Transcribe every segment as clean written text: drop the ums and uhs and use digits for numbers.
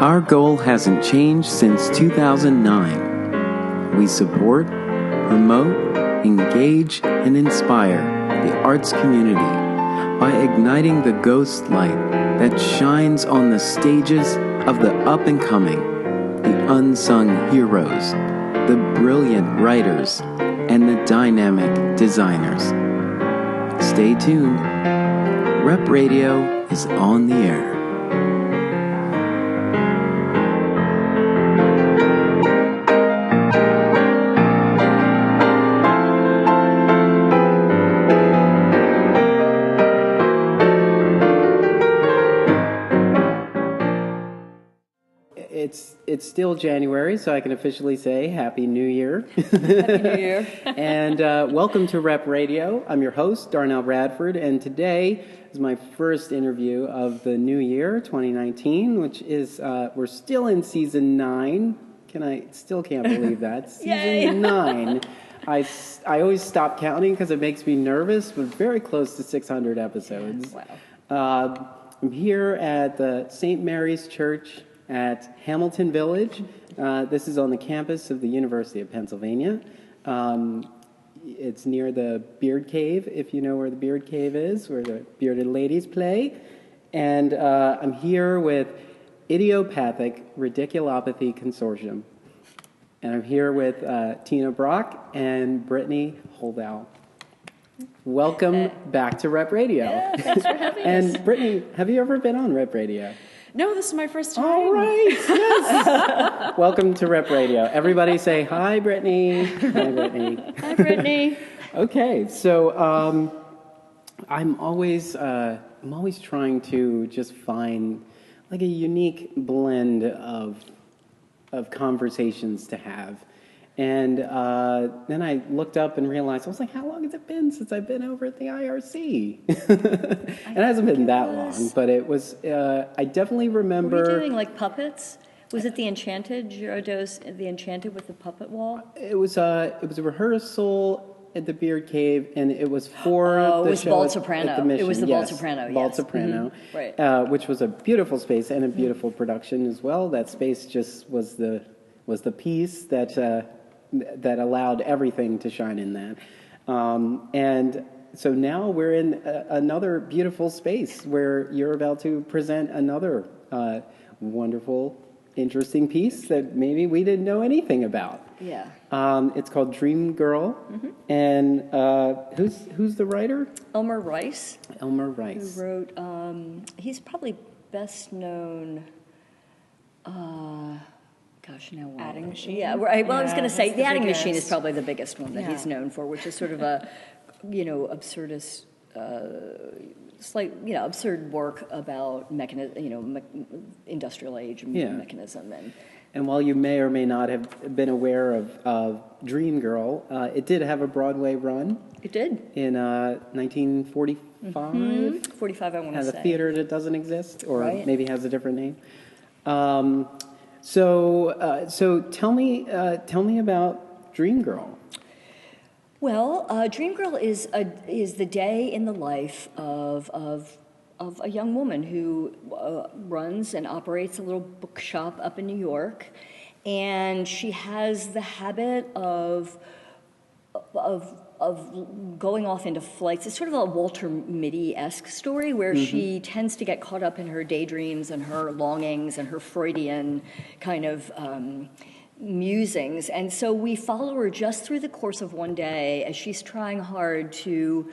Our goal hasn't changed since 2009. We support, promote, engage, and inspire the arts community by igniting the ghost light that shines on the stages of the up-and-coming, the unsung heroes, the brilliant writers, and the dynamic designers. Stay tuned. Rep Radio is on the air. It's still January, so I can officially say Happy New Year. Happy New Year. And welcome to Rep Radio. I'm your host, Darnell Bradford, and today is my first interview of the new year, 2019, which is, we're still in Season 9. Still can't believe that. Season 9. I always stop counting because it makes me nervous, but very close to 600 episodes. Wow. I'm here at the St. Mary's Church at Hamilton Village. This is on the campus of the University of Pennsylvania. It's near the Beard Cave, if you know where the Beard Cave is, where the bearded ladies play. And I'm here with Idiopathic Ridiculopathy Consortium. And I'm here with Tina Brock and Brittany Holdahl. Welcome back to Rep Radio. Yeah, thanks for having us. And Brittany, have you ever been on Rep Radio? No, this is my first time. All right, yes. Welcome to Rep Radio. Everybody say, hi, Brittany. Hi, Brittany. Hi, Brittany. Okay, so I'm always trying to just find like a unique blend of conversations to have. And then I looked up and realized, I was like, how long has it been since I've been over at the IRC? It hasn't been that long, but it was, I definitely remember. Were you doing like puppets? Was it the Enchanted, Girodo's The Enchanted with the puppet wall? It was a rehearsal at the Beard Cave, and it was for the it was show Bald at Soprano. the Mission. It was the Yes, Bald Soprano, Bald yes. Soprano, Right. Which was a beautiful space and a beautiful production as well. That space just was the piece that allowed everything to shine in that. And so now we're in another beautiful space where you're about to present another wonderful, interesting piece that maybe we didn't know anything about. Yeah. It's called DreamGirl. And who's the writer? Elmer Rice. Elmer Rice. Who wrote, he's probably best known, Adding Machine? Yeah, right. Well, I was going to say the Adding biggest. Machine is probably the biggest one that Yeah. he's known for, which is sort of a, absurdist, absurd work about industrial age mechanism. And while you may or may not have been aware of DreamGirl, it did have a Broadway run. It did. In 1945. 45, I want to Has say. a theater that doesn't exist, or Right. maybe has a different name. So tell me about DreamGirl. Well, DreamGirl is the day in the life of a young woman who runs and operates a little bookshop up in New York, and she has the habit of going off into flights. It's sort of a Walter Mitty-esque story where she tends to get caught up in her daydreams and her longings and her Freudian kind of musings. And so we follow her just through the course of one day as she's trying hard to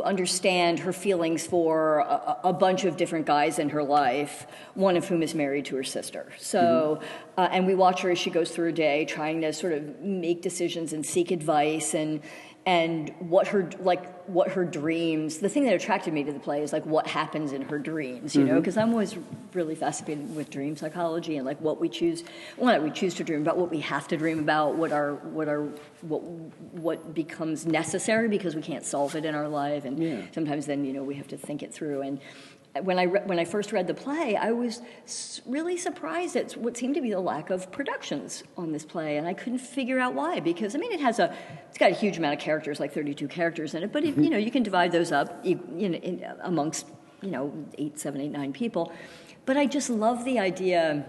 understand her feelings for a bunch of different guys in her life, one of whom is married to her sister. So, and we watch her as she goes through her day, trying to sort of make decisions and seek advice and what her dreams. The thing that attracted me to the play is like what happens in her dreams, you know, because I'm always really fascinated with dream psychology and like what we choose to dream about, what we have to dream about, what becomes necessary because we can't solve it in our life, and sometimes then we have to think it through. And when I first read the play, I was really surprised at what seemed to be the lack of productions on this play, and I couldn't figure out why. Because I mean, it's got a huge amount of characters, like 32 characters in it, but you can divide those up amongst 8, 7, 8, 9 people. But I just love the idea,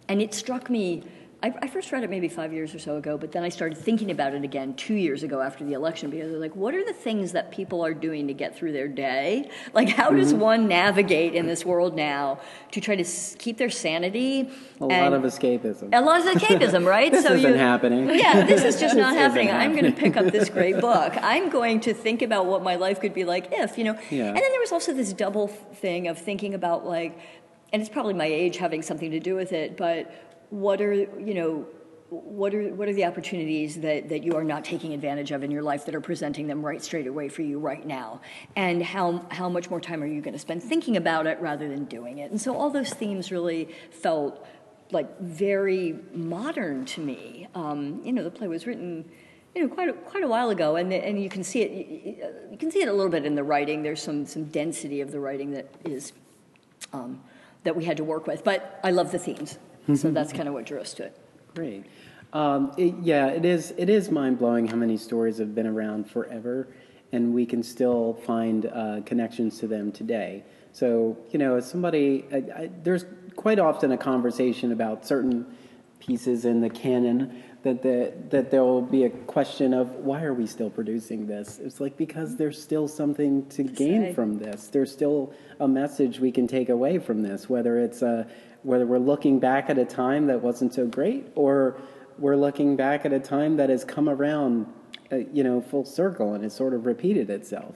and it struck me. I first read it maybe 5 years or so ago, but then I started thinking about it again 2 years ago after the election, because I was like, what are the things that people are doing to get through their day? Like, how does one navigate in this world now to try to keep their sanity? A lot of escapism. A lot of escapism, right? This isn't happening. Yeah, this is just not happening. I'm going to pick up this great book. I'm going to think about what my life could be like if, Yeah. And then there was also this double thing of thinking about, like, and it's probably my age having something to do with it, but what are the opportunities that you are not taking advantage of in your life that are presenting them right straight away for you right now? And how much more time are you going to spend thinking about it rather than doing it? And so all those themes really felt like very modern to me. The play was written quite a while ago, and you can see it. You can see it a little bit in the writing. There's some density of the writing that is that we had to work with. But I love the themes. So that's kind of what drew us to it. Great. It is mind-blowing how many stories have been around forever, and we can still find connections to them today. So, as somebody, there's quite often a conversation about certain pieces in the canon that there will be a question of, why are we still producing this? It's like, because there's still something to gain from this. There's still a message we can take away from this, whether we're looking back at a time that wasn't so great, or we're looking back at a time that has come around, full circle and has sort of repeated itself.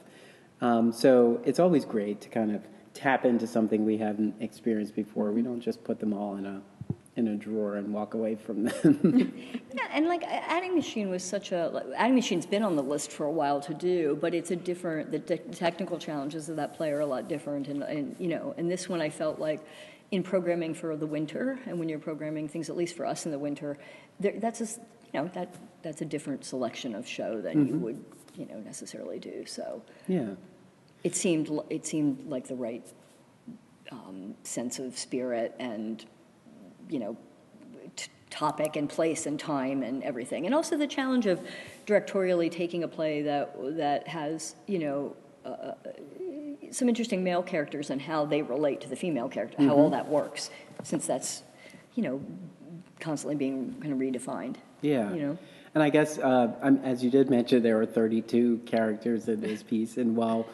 So it's always great to kind of tap into something we haven't experienced before. We don't just put them all in a drawer and walk away from them. Yeah, and like Adding Machine was Adding Machine's been on the list for a while to do, but it's the technical challenges of that play are a lot different, and this one I felt like, in programming for the winter, and when you're programming things, at least for us in the winter, that's a different selection of show than you would necessarily do. So it seemed like the right sense of spirit and topic and place and time and everything, and also the challenge of directorially taking a play that has some interesting male characters and how they relate to the female character, how all that works, since that's, constantly being kind of redefined. Yeah. And I guess, as you did mention, there are 32 characters in this piece, and while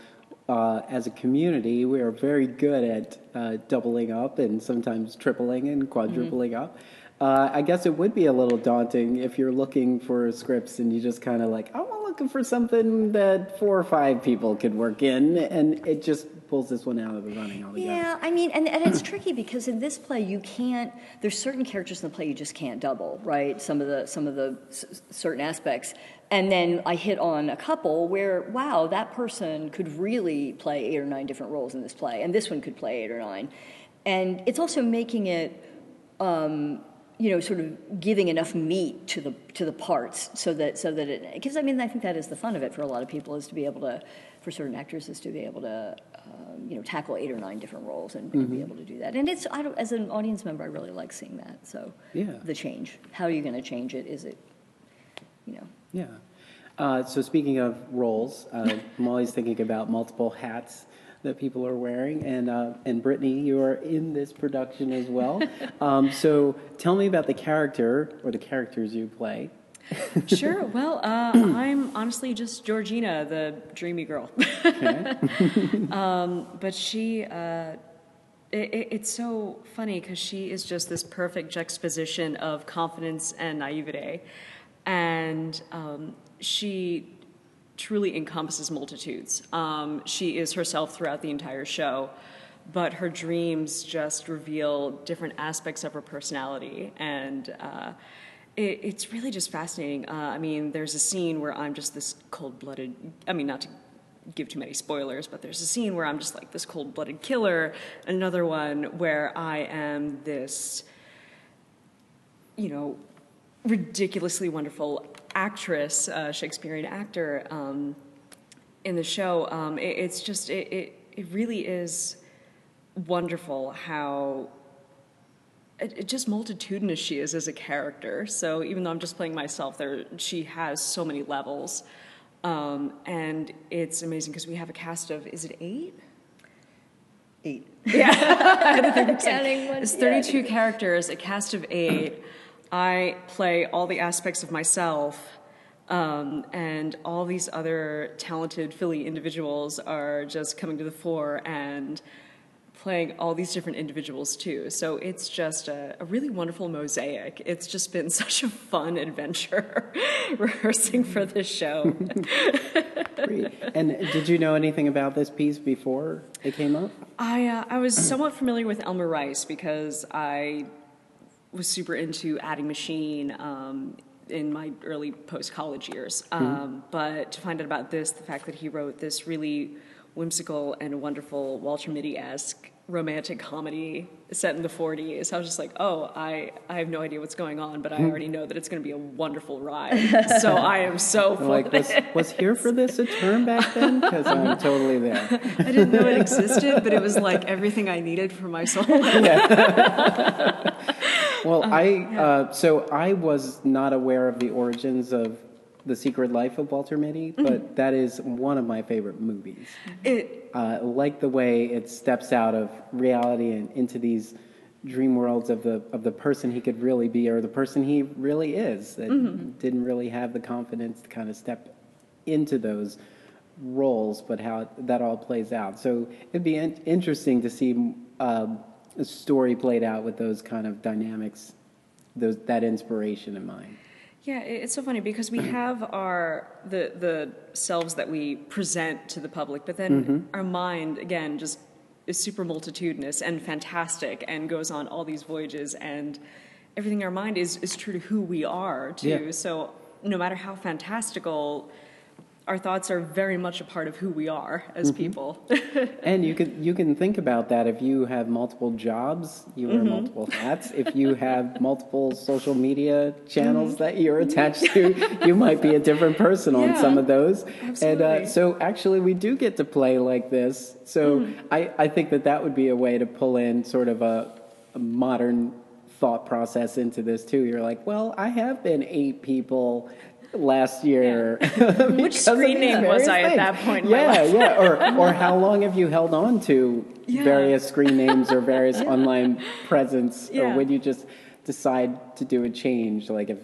as a community, we are very good at doubling up and sometimes tripling and quadrupling up. I guess it would be a little daunting if you're looking for scripts and you just kind of like, oh, I'm looking for something that 4 or 5 people could work in, and it just pulls this one out of the running altogether. Yeah, I mean, and it's tricky because in this play you can't. There's certain characters in the play you just can't double, right? Some of the certain aspects, and then I hit on a couple where, wow, that person could really play 8 or 9 different roles in this play, and this one could play 8 or 9, and it's also making it. Sort of giving enough meat to the parts so that it, because I mean, I think that is the fun of it for a lot of people, is to be able to, for certain actors, is to be able to tackle 8 or 9 different roles and be able to do that. And it's, as an audience member, I really like seeing that. So the change, how are you going to change it? Is it, So speaking of roles, I'm always thinking about multiple hats that people are wearing, and Brittany, you are in this production as well. So tell me about the character or the characters you play. Sure. Well, I'm honestly just Georgina, the dreamy girl. But she, it's so funny because she is just this perfect juxtaposition of confidence and naivete, and she truly encompasses multitudes. She is herself throughout the entire show, but her dreams just reveal different aspects of her personality, and it's really just fascinating. I mean, there's a scene where I'm just this cold-blooded, I mean, not to give too many spoilers, but there's a scene where I'm just like this cold-blooded killer, another one where I am this, ridiculously wonderful actress, Shakespearean actor in the show. It's just, it really is wonderful how just multitudinous she is as a character. So even though I'm just playing myself, she has so many levels. And it's amazing because we have a cast of, is it 8? 8. Yeah. Counting one. It's 32 characters, a cast of 8. I play all the aspects of myself, and all these other talented Philly individuals are just coming to the fore and playing all these different individuals too. So it's just a really wonderful mosaic. It's just been such a fun adventure rehearsing for this show. Great. And did you know anything about this piece before it came up? I was somewhat familiar with Elmer Rice because I was super into adding machine in my early post-college years. But to find out about this, the fact that he wrote this really whimsical and wonderful Walter Mitty-esque romantic comedy set in the 40s. I was just like, oh, I have no idea what's going on, but I already know that it's going to be a wonderful ride. So I am so full Like, was Here for This a term back then? Because I'm totally there. I didn't know it existed, but it was like everything I needed for my soul. Well, so I was not aware of the origins of The Secret Life of Walter Mitty, but that is one of my favorite movies. Like the way it steps out of reality and into these dream worlds of the person he could really be, or the person he really is, that didn't really have the confidence to kind of step into those roles, but how that all plays out. So it'd be interesting to see a story played out with those kind of dynamics, that inspiration in mind. Yeah, it's so funny because we have the selves that we present to the public, but then our mind, again, just is super multitudinous and fantastic and goes on all these voyages, and everything in our mind is true to who we are, too. Yeah. So no matter how fantastical, our thoughts are very much a part of who we are as people. And you can think about that if you have multiple jobs, you wear multiple hats. If you have multiple social media channels that you're attached to, you might be a different person on some of those. Absolutely. And so actually we do get to play like this. So I think that would be a way to pull in sort of a modern thought process into this too. You're like, well, I have been 8 people last year. Which screen name was I at that point in my life? Or how long have you held on to various screen names or various online presence, or when you just decide to do a change, like if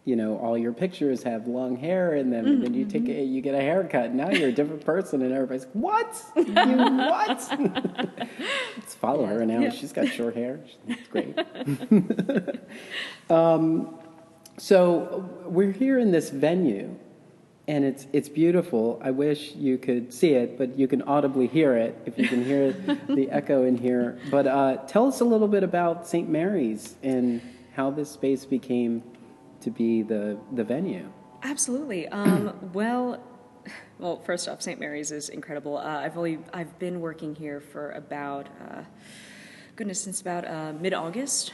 all your pictures have long hair in them, and then you you get a haircut, and now you're a different person, and everybody's like, what? You what? Let's follow her now. She's got short hair. It's great. So we're here in this venue, and it's beautiful. I wish you could see it, but you can audibly hear it if you can hear the echo in here. But tell us a little bit about St. Mary's and how this space became to be the venue. Absolutely. Well, first off, St. Mary's is incredible. I've been working here for about since about mid-August.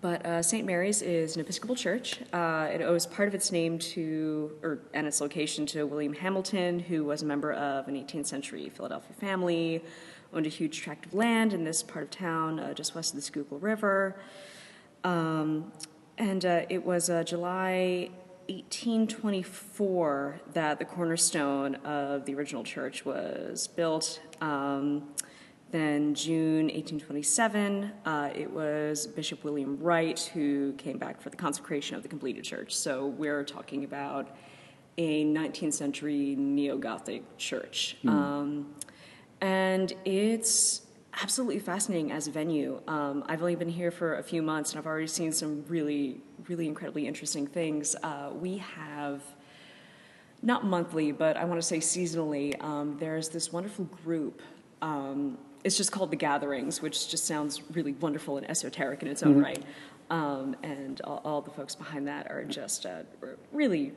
But St. Mary's is an Episcopal church. It owes part of its name and its location to William Hamilton, who was a member of an 18th century Philadelphia family, owned a huge tract of land in this part of town, just west of the Schuylkill River. And it was July 1824 that the cornerstone of the original church was built. Then June 1827, it was Bishop William Wright who came back for the consecration of the completed church. So we're talking about a 19th century neo-Gothic church. And it's absolutely fascinating as a venue. I've only been here for a few months, and I've already seen some really, really incredibly interesting things. We have, not monthly, but I want to say seasonally, there's this wonderful group. It's just called The Gatherings, which just sounds really wonderful and esoteric in its own right. And all the folks behind that are just really,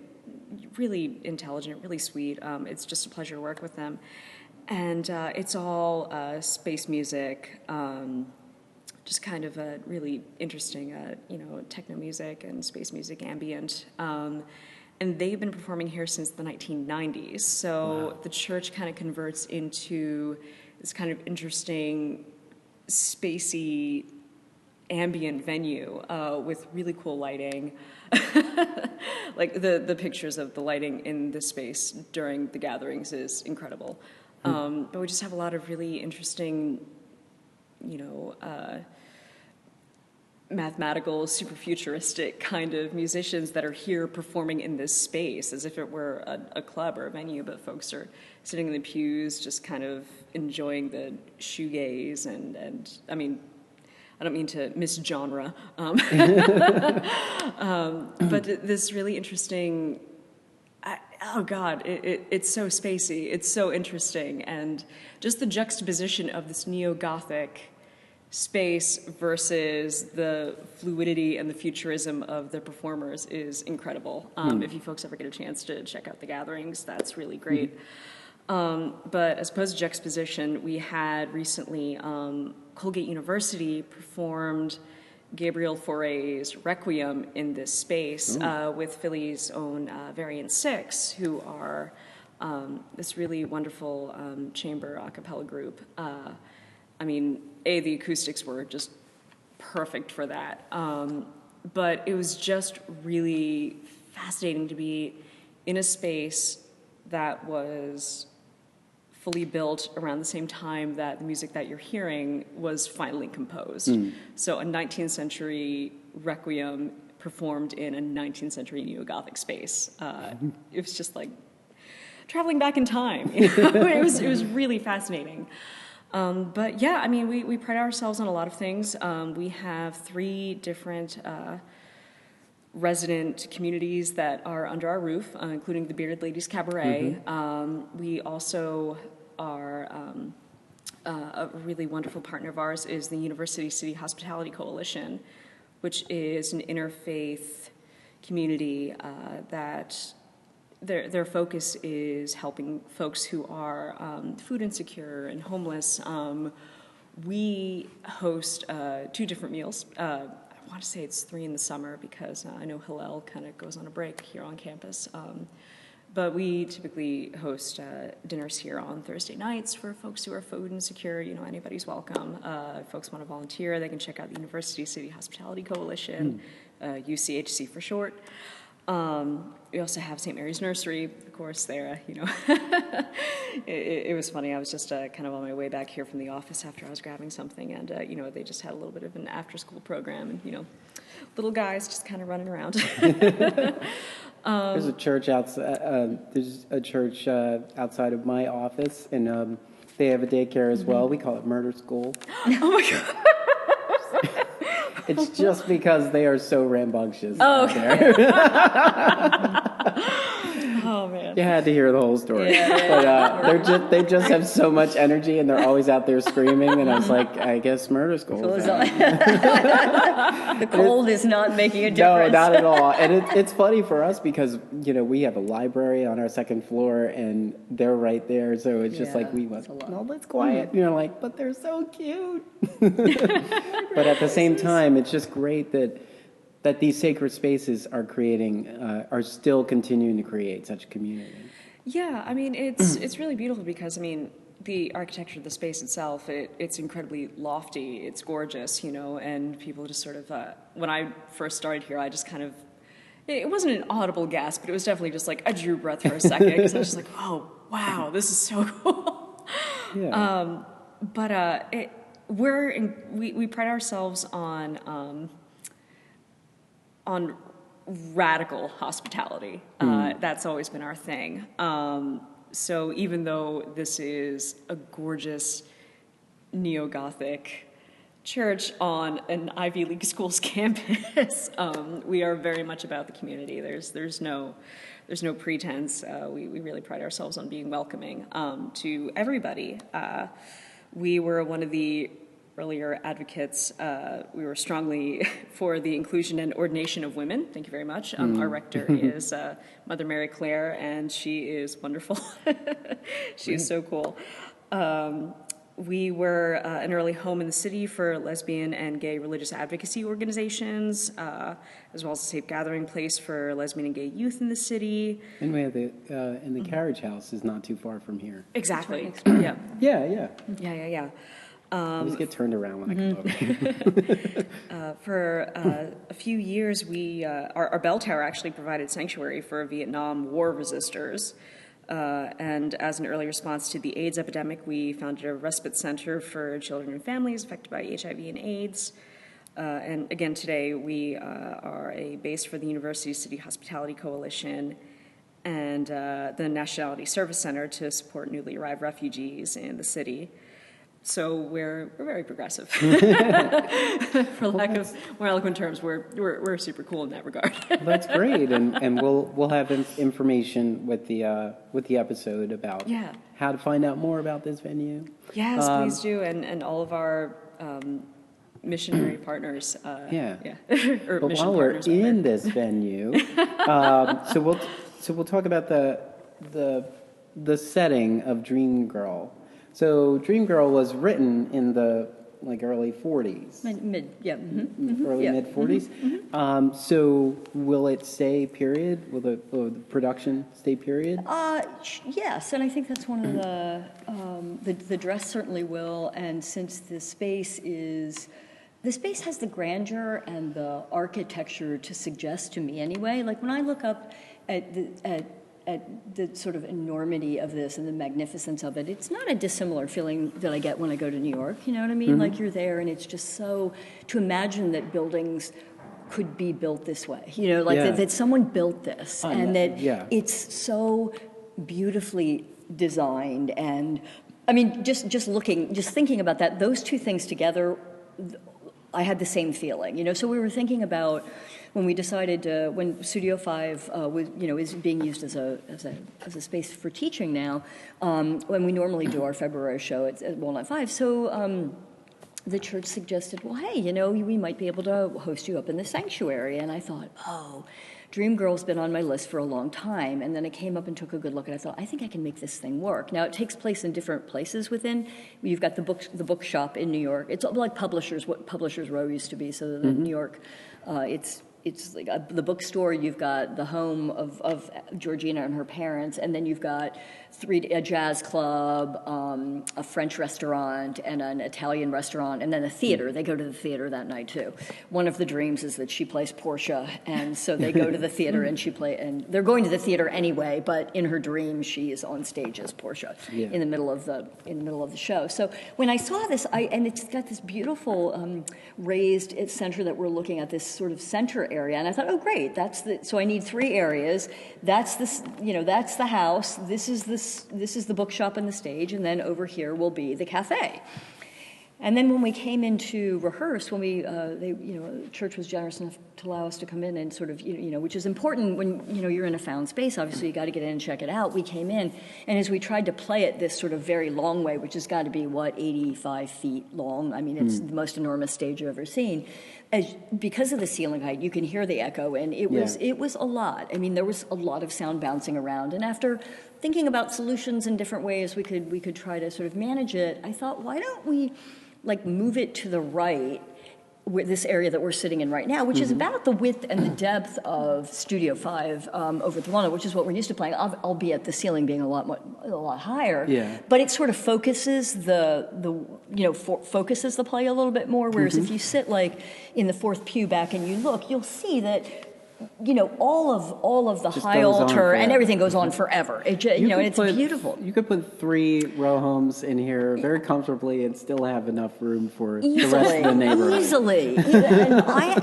really intelligent, really sweet. It's just a pleasure to work with them. And it's all space music, just kind of a really interesting, techno music and space music, ambient. And they've been performing here since the 1990s. So the church kind of converts into this kind of interesting, spacey, ambient venue with really cool lighting. Like the pictures of the lighting in this space during the gatherings is incredible. But we just have a lot of really interesting, mathematical, super futuristic kind of musicians that are here performing in this space as if it were a club or a venue, but folks are sitting in the pews just kind of enjoying the shoegaze and I mean, I don't mean to misgenre, but this really interesting, it's so spacey, it's so interesting, and just the juxtaposition of this neo-Gothic space versus the fluidity and the futurism of the performers is incredible. If you folks ever get a chance to check out the gatherings, that's really great. But as opposed to juxtaposition, we had recently Colgate University performed Gabriel Fauré's Requiem in this space with Philly's own Variant 6, who are this really wonderful chamber a cappella group. I mean, the acoustics were just perfect for that. But it was just really fascinating to be in a space that was fully built around the same time that the music that you're hearing was finally composed. So a 19th century Requiem performed in a 19th century neo-Gothic space. It was just like traveling back in time. It was really fascinating. But yeah, I mean, we pride ourselves on a lot of things. We have 3 different resident communities that are under our roof, including the Bearded Ladies Cabaret. We also are, a really wonderful partner of ours is the University City Hospitality Coalition, which is an interfaith community that their focus is helping folks who are food insecure and homeless. We host 2 different meals. I want to say it's 3 in the summer because I know Hillel kind of goes on a break here on campus. But we typically host dinners here on Thursday nights for folks who are food insecure. Anybody's welcome. If folks want to volunteer, they can check out the University City Hospitality Coalition, UCHC for short. We also have St. Mary's Nursery, of course, there, It was funny. I was just kind of on my way back here from the office after I was grabbing something, and, they just had a little bit of an after-school program, and, little guys just kind of running around. There's a church outside. Outside of my office, and they have a daycare as well. We call it Murder School. Oh my God. It's just because they are so rambunctious. Oh, out there. Oh man. You had to hear the whole story. But they just have so much energy, and they're always out there screaming. And I was like, I guess Murder School. The cold is not making a difference. No, not at all. And it's funny for us because we have a library on our second floor, and they're right there. So it's just like it's quiet. And but they're so cute. But at the same time, it's just great that these sacred spaces are are still continuing to create such a community. Yeah, I mean, it's really beautiful because, the architecture of the space itself, it's incredibly lofty, it's gorgeous, and people just sort of, when I first started here, I just kind of, it wasn't an audible gasp, but it was definitely just like, I drew breath for a second, because I was just like, oh, wow, this is so cool. Yeah. We pride ourselves on radical hospitality. That's always been our thing. So even though this is a gorgeous neo-Gothic church on an Ivy League school's campus, we are very much about the community. There's no pretense. We really pride ourselves on being welcoming to everybody. We were one of the earlier advocates. We were strongly for the inclusion and ordination of women. Thank you very much. Our rector is Mother Mary Claire, and she is wonderful. She is so cool. We were an early home in the city for lesbian and gay religious advocacy organizations, as well as a safe gathering place for lesbian and gay youth in the city. And we have the carriage house is not too far from here. Exactly. Yeah. Yeah. I always get turned around when I come over here. For a few years, our bell tower actually provided sanctuary for Vietnam War resistors. And as an early response to the AIDS epidemic, we founded a respite center for children and families affected by HIV and AIDS. And again, today we are a base for the University City Hospitality Coalition and the Nationality Service Center to support newly arrived refugees in the city. So we're very progressive. For lack of more eloquent terms, we're super cool in that regard. That's great, and we'll have information with the episode about how to find out more about this venue. Yes, please do, and all of our missionary partners. But while we're in this venue, so we'll talk about the setting of DreamGirl. So DreamGirl was written in the early 40s. Early mid 40s. So will it stay period? Will the production stay period? Yes, and I think that's one of the dress certainly will. And since the space has the grandeur and the architecture to suggest to me anyway. Like when I look up at the sort of enormity of this and the magnificence of it, it's not a dissimilar feeling that I get when I go to New York, you know what I mean? Mm-hmm. Like you're there and it's just so, to imagine that buildings could be built this way, you know, like that someone built this it's so beautifully designed. And I mean, just thinking about that, those two things together, I had the same feeling, you know. So we were thinking about when we decided when Studio 5 is being used as a space for teaching now, when we normally do our February show at Walnut 5. So the church suggested, well, hey, you know, we might be able to host you up in the sanctuary. And I thought, DreamGirl's been on my list for a long time, and then I came up and took a good look, and I thought, I think I can make this thing work. Now, it takes place in different places within. You've got the bookshop in New York. It's like what Publishers Row used to be, so the New York, it's like the bookstore. You've got the home of Georgina and her parents, and then you've got a jazz club, a French restaurant, and an Italian restaurant, and then a theater. They go to the theater that night too. One of the dreams is that she plays Portia, and so they go to the theater and they're going to the theater anyway. But in her dream, she is on stage as Portia in the middle of the show. So when I saw this, and it's got this beautiful raised center that we're looking at, this sort of center area, and I thought, oh great, so I need 3 areas. That's the house. This is the bookshop and the stage, and then over here will be the cafe. And then when we came in to rehearse, when the church was generous enough to allow us to come in and sort of, which is important when, you're in a found space. Obviously, you got to get in and check it out. We came in, and as we tried to play it this sort of very long way, which has got to be, 85 feet long. I mean, it's the most enormous stage I've ever seen. Because of the ceiling height, you can hear the echo, and it was a lot. I mean, there was a lot of sound bouncing around. And after thinking about solutions in different ways we could try to sort of manage it, I thought, why don't we move it to the right, this area that we're sitting in right now, which is about the width and the depth of Studio 5 over at the Walnut, which is what we're used to playing, albeit the ceiling being a lot higher. Yeah. But it sort of focuses focuses the play a little bit more. Whereas if you sit in the 4th pew back and you look, you'll see that all of the high altar and everything goes on forever. It's beautiful. You could put 3 row homes in here very comfortably and still have enough room for the rest of the neighborhood.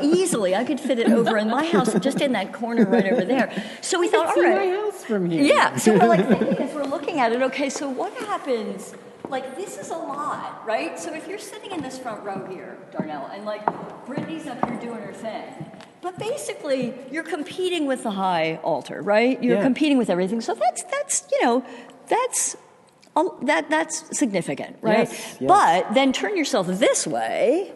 Easily. I could fit it over in my house, just in that corner right over there. So we thought, all right. My house from here. Yeah. So we're thinking as we're looking at it, okay, so what happens? This is a lot, right? So if you're sitting in this front row here, Darnell, and Brittany's up here doing her thing, but basically you're competing with the high altar, right? You're competing with everything. So that's significant, right? Yes. But then turn yourself this way,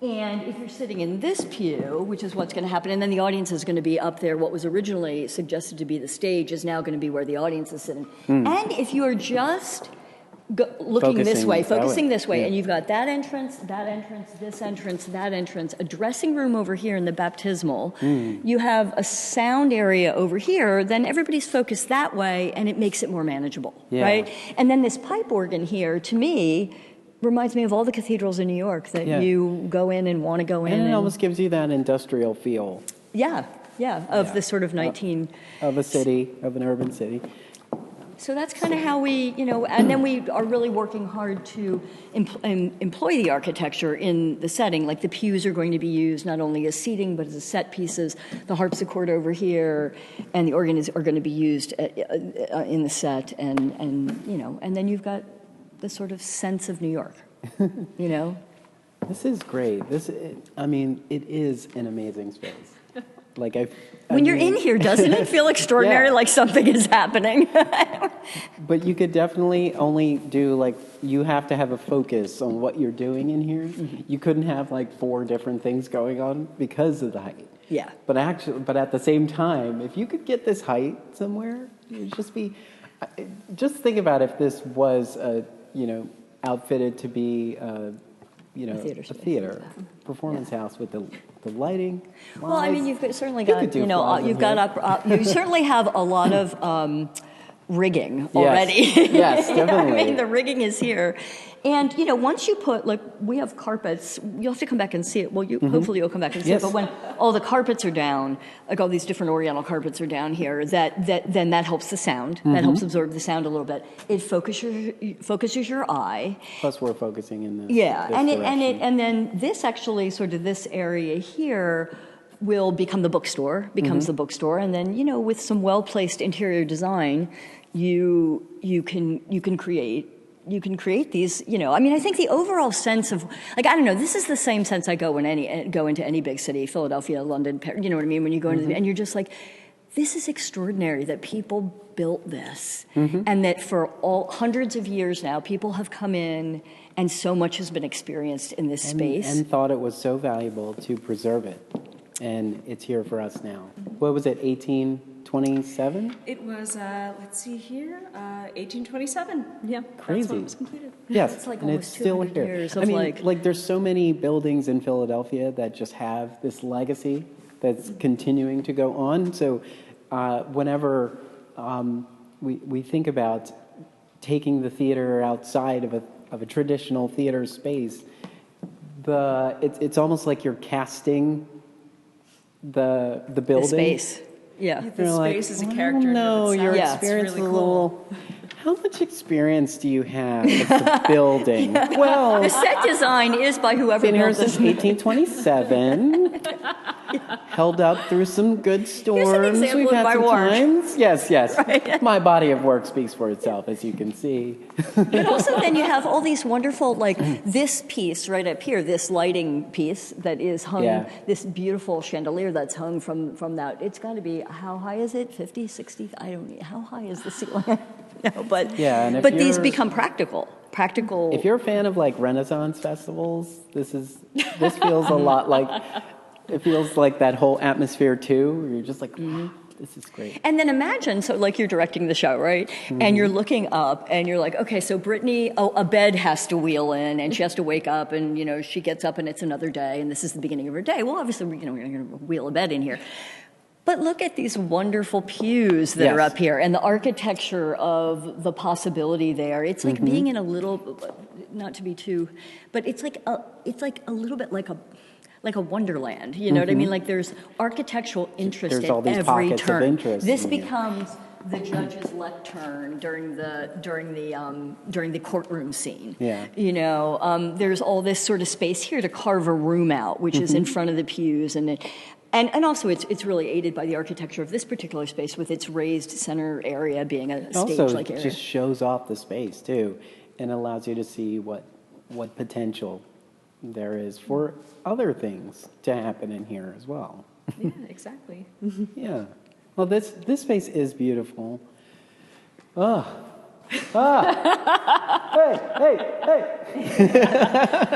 and if you're sitting in this pew, which is what's going to happen, and then the audience is going to be up there. What was originally suggested to be the stage is now going to be where the audience is sitting. And if you're just looking this Focusing way, that way. focusing this way, Yeah. and you've got that entrance, this entrance, that entrance, a dressing room over here in the baptismal. You have a sound area over here, then everybody's focused that way, and it makes it more manageable, right? And then this pipe organ here, to me, reminds me of all the cathedrals in New York that you go in and want to go in. And it almost gives you that industrial feel. Of this sort of 19... Of a city, of an urban city. So that's kind of how we, and then we are really working hard to employ the architecture in the setting. Like the pews are going to be used not only as seating, but as set pieces. The harpsichord over here and the organ are going to be used in the set. And then you've got the sort of sense of New York, This is great. It is an amazing space. When you're in here, doesn't it feel extraordinary, like something is happening? But you could definitely only do, you have to have a focus on what you're doing in here. You couldn't have, 4 different things going on because of the height. Yeah. But at the same time, if you could get this height somewhere, it'd just just think about if this was, outfitted to be, a theater performance house with the lighting. Well, I mean, you've certainly got, you've got you certainly have a lot of rigging already. Yes, definitely. I mean, the rigging is here. And, once you put, we have carpets, you'll have to come back and see it. Well, hopefully you'll come back and see it. But when all the carpets are down, all these different Oriental carpets are down here, then that helps the sound. That helps absorb the sound a little bit. It focuses your eye. Plus, we're focusing in this. Yeah, this and then this actually, sort of this area here, will become the bookstore, becomes the bookstore, and then with some well-placed interior design, you can create these, I think the overall sense of, I don't know, this is the same sense I go into any big city, Philadelphia, London, Paris, you know what I mean? When you go into and you're just like, this is extraordinary that people built this, and that for hundreds of years now, people have come in and so much has been experienced in this space. And thought it was so valuable to preserve it. And it's here for us now. What was it, 1827? It was, let's see here, 1827. Yeah, crazy. That's when it was completed. Yes, It's like and almost it's still 200 here. years I of mean, there's so many buildings in Philadelphia that just have this legacy that's continuing to go on. So whenever we think about taking the theater outside of a traditional theater space, it's almost like you're casting the building. The space. Yeah. The space is a character. No, your experience is a little. How much experience do you have with the building? Well, The set design is by whoever been here built this. since 1827. Held up through some good storms. example We've of had my some work. times. Yes. Right. My body of work speaks for itself, as you can see. But also then you have all these wonderful, this piece right up here, this lighting piece that is hung, this beautiful chandelier that's hung from that. It's got to be, how high is it? 50, 60? I don't know. How high is the ceiling? No, but these become practical. If you're a fan of Renaissance festivals, this feels a lot like, it feels like that whole atmosphere too, where you're just like, wow, this is great. And then imagine, so you're directing the show, right? And you're looking up and you're like, okay, so Brittany, a bed has to wheel in and she has to wake up and, she gets up and it's another day and this is the beginning of her day. Well, obviously, we're going to wheel a bed in here. But look at these wonderful pews that are up here and the architecture of the possibility there. It's like being in a little, not to be too, but it's like a little bit like a wonderland. You know what I mean? There's architectural interest There's at all these every pockets of turn. interest This in here. becomes the judge's lectern during the courtroom scene. Yeah. There's all this sort of space here to carve a room out, which is in front of the pews, and also it's really aided by the architecture of this particular space with its raised center area being a stage-like area. It just shows off the space too, and allows you to see what potential there is for other things to happen in here as well. Yeah, exactly. Yeah. Well, this space is beautiful. Hey.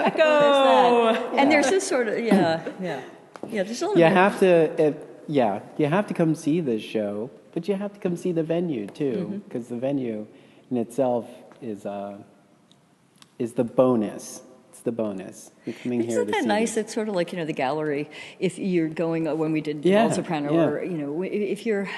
Echo! And there's this sort of, there's a little You bit. have to come see this show, but you have to come see the venue too, because the venue in itself is is the bonus. It's the bonus. You're coming here to see Isn't that nice? this. It's sort of like, the gallery. If you're going, when we did Yeah, Bald Soprano, yeah. or, if you're,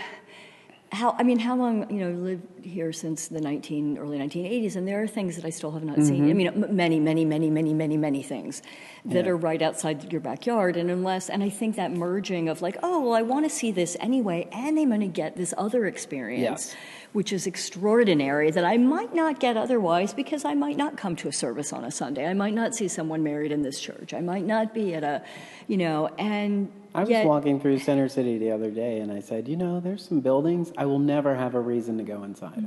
how long, lived here since the early 1980s, and there are things that I still have not seen. I mean, many things that are right outside your backyard. And I think that merging of like, oh, well, I want to see this anyway, and I'm going to get this other experience, which is extraordinary, that I might not get otherwise, because I might not come to a service on a Sunday. I might not see someone married in this church. I might not be at a, and I was walking through Center City the other day, and I said, there's some buildings I will never have a reason to go inside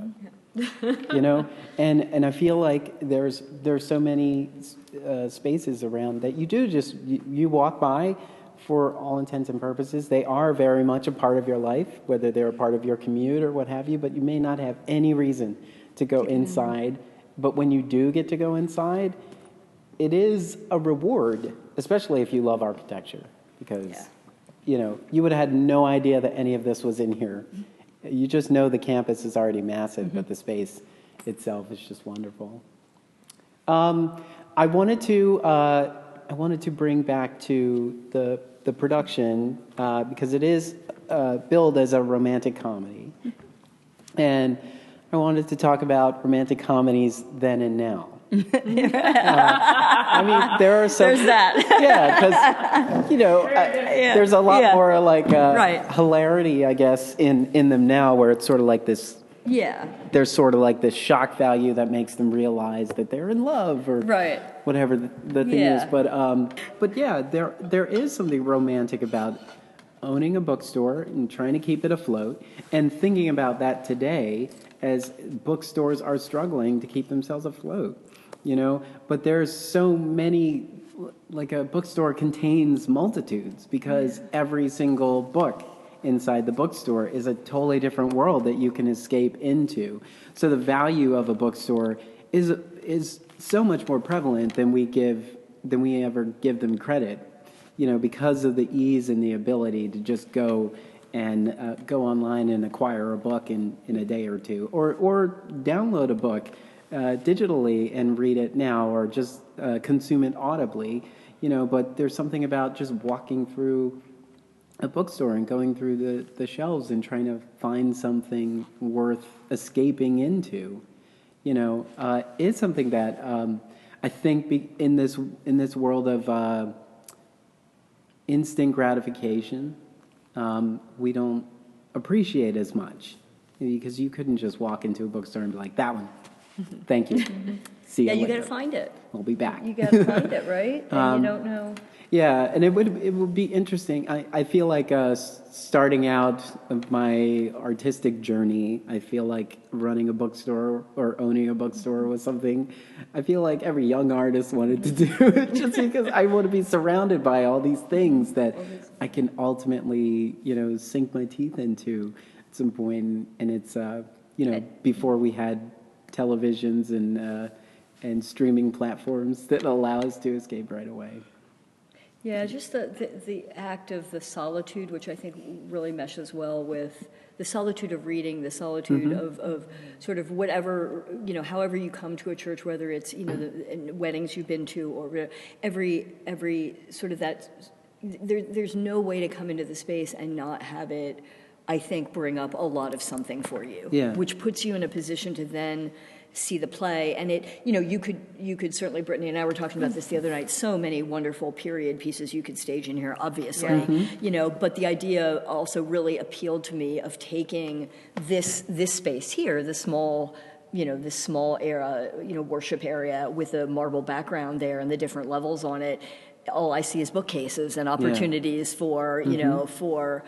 of. And I feel like there's so many spaces around that you do just, you walk by, for all intents and purposes. They are very much a part of your life, whether they're a part of your commute or what have you, but you may not have any reason to go inside. But when you do get to go inside, it is a reward, especially if you love architecture, because you would have had no idea that any of this was in here. You just know the campus is already massive, but the space itself is just wonderful. I wanted to bring back to the production because it is billed as a romantic comedy, and I wanted to talk about romantic comedies then and now. I mean, there are some. There's that. Because there's a lot more like hilarity, I guess, in them now, where it's sort of like this. Yeah. There's sort of like this shock value that makes them realize that they're in love, or whatever the thing is. But yeah, there is something romantic about owning a bookstore and trying to keep it afloat, and thinking about that today as bookstores are struggling to keep themselves afloat. But there's so many, like a bookstore contains multitudes, because every single book inside the bookstore is a totally different world that you can escape into. So the value of a bookstore is so much more prevalent than we ever give them credit, because of the ease and the ability to just go and go online and acquire a book in a day or two, or download a book digitally and read it now, or just consume it audibly, but there's something about just walking through a bookstore and going through the shelves and trying to find something worth escaping into, is something that I think in this world of instant gratification, we don't appreciate as much, because you couldn't just walk into a bookstore and be like, that one. Thank you. See you later. You got to find it. I'll be back. You got to find it, right? And you don't know. Yeah, and it would be interesting. I feel like starting out of my artistic journey, I feel like running a bookstore or owning a bookstore was something I feel like every young artist wanted to do, just because I want to be surrounded by all these things that I can ultimately, sink my teeth into at some point. And it's, before we had televisions and streaming platforms that allow us to escape right away. Yeah, just the act of the solitude, which I think really meshes well with the solitude of reading, the solitude of sort of whatever, however you come to a church, whether it's, the weddings you've been to, or every sort of that, there's no way to come into the space and not have it, I think, bring up a lot of something for you, which puts you in a position to then see the play. And it, you could certainly, Brittany and I were talking about this the other night, so many wonderful period pieces you could stage in here, obviously, but the idea also really appealed to me of taking this space here, the small, this small era, worship area with a marble background there and the different levels on it. All I see is bookcases and opportunities for, for,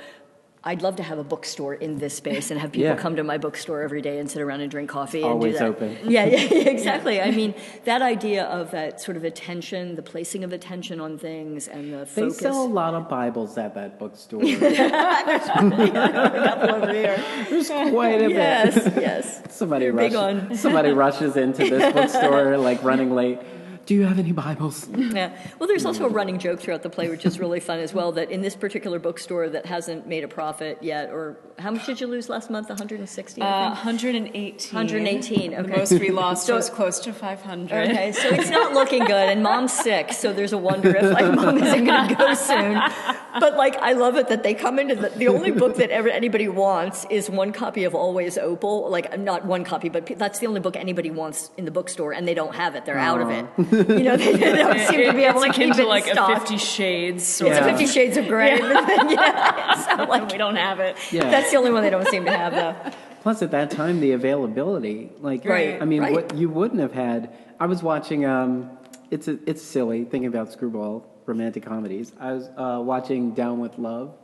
I'd love to have a bookstore in this space and have people come to my bookstore every day and sit around and drink coffee and do that. Always open. Yeah, exactly. I mean, that idea of that sort of attention, the placing of attention on things, and the focus. They sell a lot of Bibles at that bookstore. There's a couple over here. There's quite a bit. Yes. Somebody rushes into this bookstore, like running late do you have any Bibles? Yeah. Well, there's also a running joke throughout the play, which is really fun as well, that in this particular bookstore that hasn't made a profit yet, or how much did you lose last month? 160, I think? 118. 118, okay. The most we lost was close to 500. Okay, so it's not looking good, and Mom's sick, so there's a wonder if, like, Mom isn't going to go soon. But, like, I love it that they come into the only book that anybody wants is one copy of Always Opal. Like, not one copy, but that's the only book anybody wants in the bookstore, and they don't have it. They're out of it. You know, they don't seem to be able to keep it in like stock. a 50 Shades. It's a 50 Shades of Grey. So, like, we don't have it. Yeah. That's the only one they don't seem to have, though. Plus, at that time, the availability, like, Right, I mean, right. what you wouldn't have had. I was watching. It's silly thinking about screwball romantic comedies. I was watching Down with Love.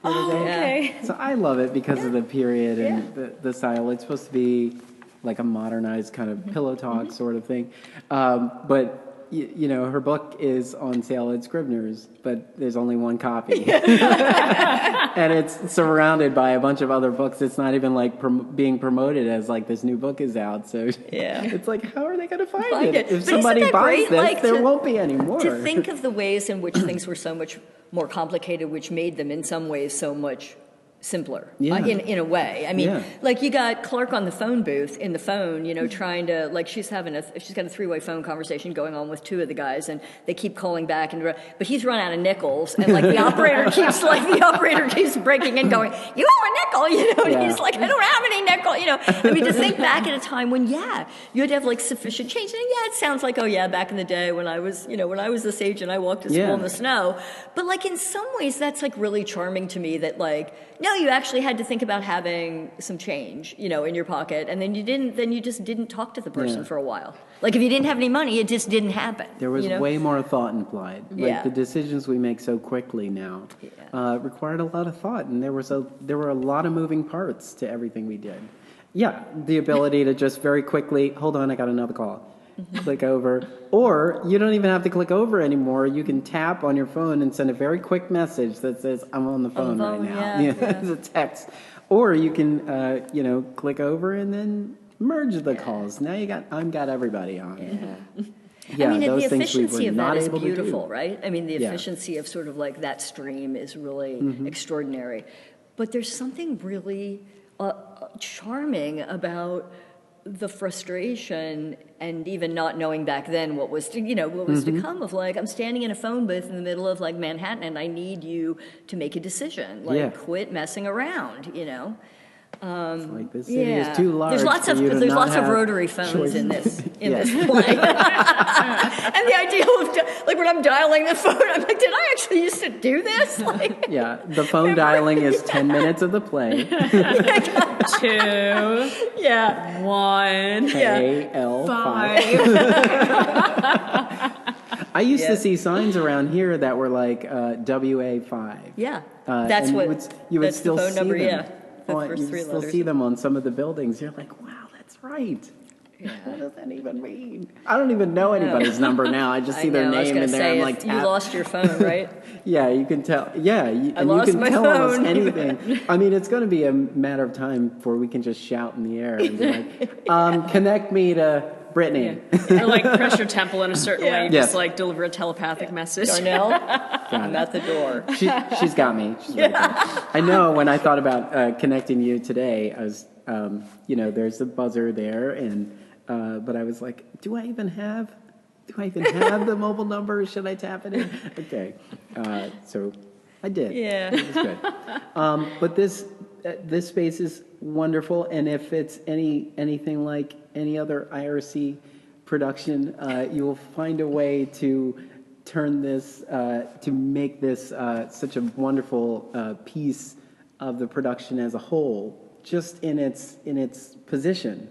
the other day. Okay. So I love it because of the period and the style. It's supposed to be like a modernized kind of pillow talk sort of thing, but. You know, her book is on sale at Scribner's, but there's only one copy. And it's surrounded by a bunch of other books. It's not even like being promoted as like this new book is out. So it's like, how are they going to find it? If somebody buys this, there won't be any more. To think of the ways in which things were so much more complicated, which made them in some ways so much simpler in a way. I mean, like you got Clark on the phone booth in the phone, you know, trying to, like, she's got a three-way phone conversation going on with two of the guys, and they keep calling back, but he's run out of nickels, and like the operator keeps breaking in, going, "You owe a nickel," you know, and he's like, "I don't have any nickel," you know. I mean, to think back at a time when you had to have like sufficient change, and it sounds like, oh yeah, back in the day when I was this age and I walked to school in the snow, but like in some ways that's like really charming to me that like. No, you actually had to think about having some change, you know, in your pocket, and then you just didn't talk to the person for a while. Like if you didn't have any money, it just didn't happen. There was way more thought implied. Like the decisions we make so quickly now required a lot of thought, and there were a lot of moving parts to everything we did. Yeah, the ability to just very quickly, hold on, I got another call. Click over, or you don't even have to click over anymore. You can tap on your phone and send a very quick message that says, "I'm on the phone right now." It's a text, or you can click over and then merge the calls. Now I've got everybody on. I mean, the efficiency of that is able beautiful, right? I mean, the efficiency of sort of like that stream is really extraordinary. But there's something really charming about the frustration and even not knowing back then what was to come of like, I'm standing in a phone booth in the middle of like Manhattan and I need you to make a decision, like quit messing around, you know. It's like this city is too large. There's lots of rotary phones in this play. And the idea of like when I'm dialing the phone, I'm like, did I actually used to do this? Like, the phone dialing is 10 minutes of the play. 2 1 KL 5. I used to see signs around here that were like WA5. Yeah, that's what you would still the phone see number. them. The first you three still letters. see them on some of the buildings. You're like, wow, that's right. What does that even mean? I don't even know anybody's number now. I just see their name in there. I'm like, you lost your phone, right? You can tell. You can tell almost anything. I mean, it's going to be a matter of time before we can just shout in the air and be like, connect me to Brittany. Or like press your temple in a certain way, just like deliver a telepathic message. Darnell, I'm at the door. She's got me. She's right there. I know when I thought about connecting you today, I was, there's a buzzer there, and but I was like, do I even have the mobile number? Should I tap it in? Okay, so I did. Yeah, it was good. But this space is wonderful, and if it's anything like any other IRC production, you will find a way to turn this, to make this such a wonderful piece of the production as a whole, just in its position.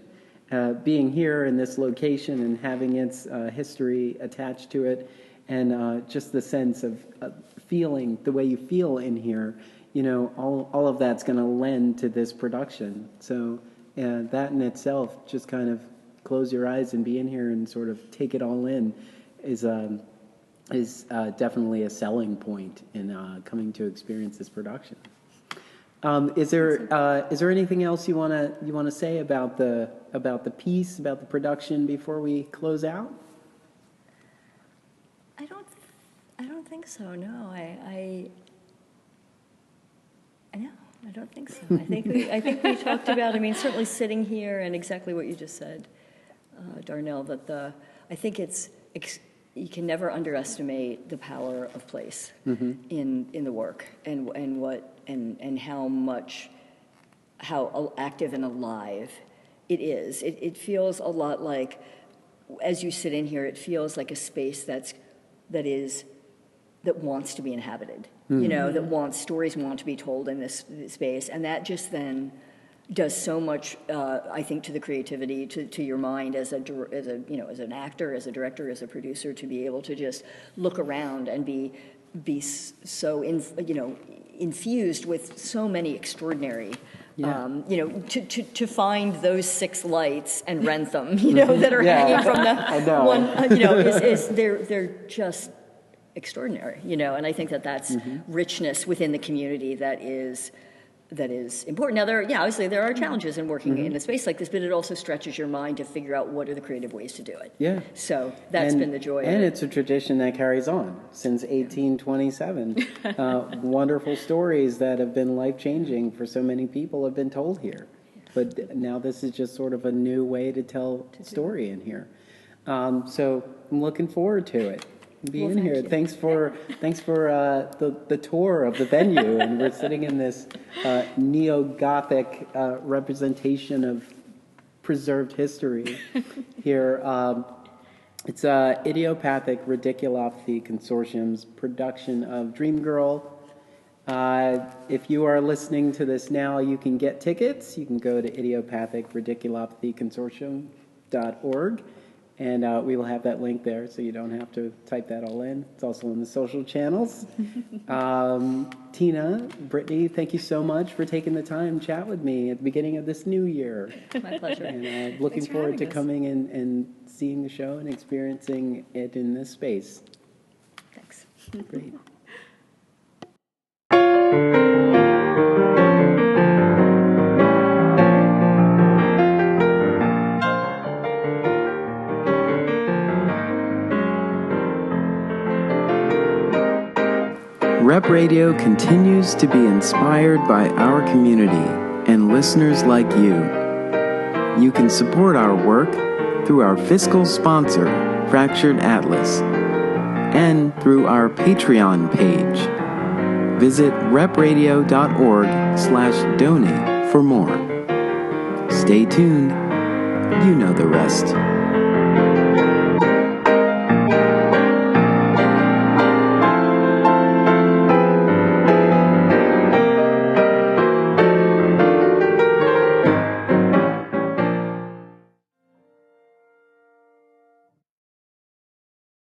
Being here in this location and having its history attached to it, and just the sense of feeling, the way you feel in here, all of that's going to lend to this production. So that in itself, just kind of close your eyes and be in here and sort of take it all in, is definitely a selling point in coming to experience this production. Is there anything else you want to say about the piece, about the production before we close out? I don't think so. No, no, I don't think so. I think we talked about. I mean, certainly sitting here and exactly what you just said, Darnell. That I think you can never underestimate the power of place in the work and how active and alive it is. It feels a lot like, as you sit in here, it feels like a space that wants to be inhabited. You know, stories want to be told in this space, and that just then does so much, I think, to the creativity, to your mind as an actor, as a director, as a producer, to be able to just look around and be so infused with so many extraordinary. To find those 6 lights and rent them, that are hanging from the one, they're just extraordinary, and I think that's richness within the community that is important. Now, obviously there are challenges in working in a space like this, but it also stretches your mind to figure out what are the creative ways to do it. Yeah. So that's been the joy of it. And it's a tradition that carries on since 1827. Wonderful stories that have been life-changing for so many people have been told here. But now this is just sort of a new way to tell story in here. So I'm looking forward to it. Being here. You. Thanks for the tour of the venue, and we're sitting in this neo-Gothic representation of preserved history here. It's Idiopathic Ridiculopathy Consortium's production of DreamGirl. If you are listening to this now, you can get tickets. You can go to idiopathicridiculopathyconsortium.org. And we will have that link there, so you don't have to type that all in. It's also in the social channels. Tina, Brittany, thank you so much for taking the time to chat with me at the beginning of this new year. My pleasure. And looking forward to coming in and seeing the show and experiencing it in this space. Thanks. Great. Rep Radio continues to be inspired by our community and listeners like you. You can support our work through our fiscal sponsor, Fractured Atlas, and through our Patreon page. Visit repradio.org/donate for more. Stay tuned. You know the rest.